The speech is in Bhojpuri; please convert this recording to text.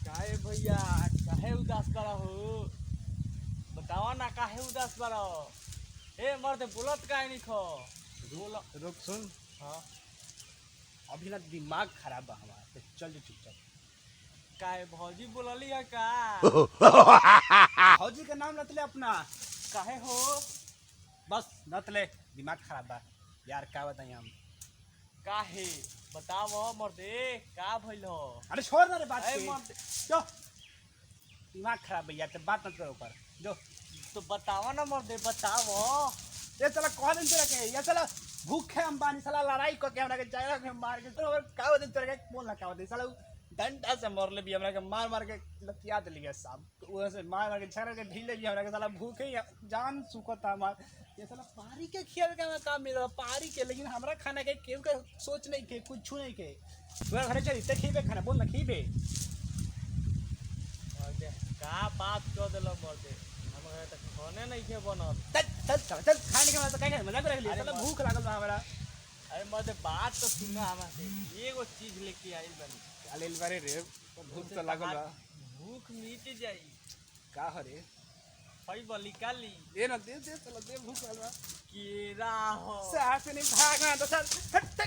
काहे भैया काहे उदास बड़ा हो? बतावा ना काहे उदास बड़ा हो? ए मर्द बोलत काहे नहीं खो? बोल। रुक सुन। हाँ अभी ना दिमाग खराब बा हमारा, तो चल जो चुपचाप। काहे भौजी बोलली है का? फौजी का नाम रतले अपना। काहे हो? बस रतले दिमाग खराब बा यार, का बताई हम। काहे बतावो मर्दे का भइल हो? अरे छोड़ ना रे बात ए के। मर्द जो दिमाग खराब भैया, तो बात मत करो ऊपर जो। तो बतावा ना मर्दे बतावो। ये चला कौन दिन तेरा के, ये चला भूखे अंबानी साला लड़ाई को के हमरा के जायरा के मार के तो का दिन तेरा के बोल ना का दिन साला डंडा से मार ले भी हमरा के मार के लतिया दे लिया साहब। वो से मार के छड़ के ढीले भी हमरा के साला भूखे जान सुकता हमार। ये साला पारी के खियावे के काम मिल पारी के, लेकिन हमरा खाना के केहू के सोच नहीं के, कुछ नहीं के। तोरा घरे चली ते खीबे खाना, बोल ना खीबे। मर्दे का बात कर देलो मर्दे, हमरा त खाने नहीं के बनत। चल खाने के मतलब काहे मजाक कर लिया, साला भूख लागल बा हमरा। अरे मर्दे बात तो सुना हमरा से, एगो चीज लेके आइल बानी। अलेल बारे रे भूख तो लागल बा। भूख मिट जाई। का हरे हई बली काली दे ना, दे चलो दे, भूख लागल बा। केरा हो। साथ नहीं भागना तो सर हट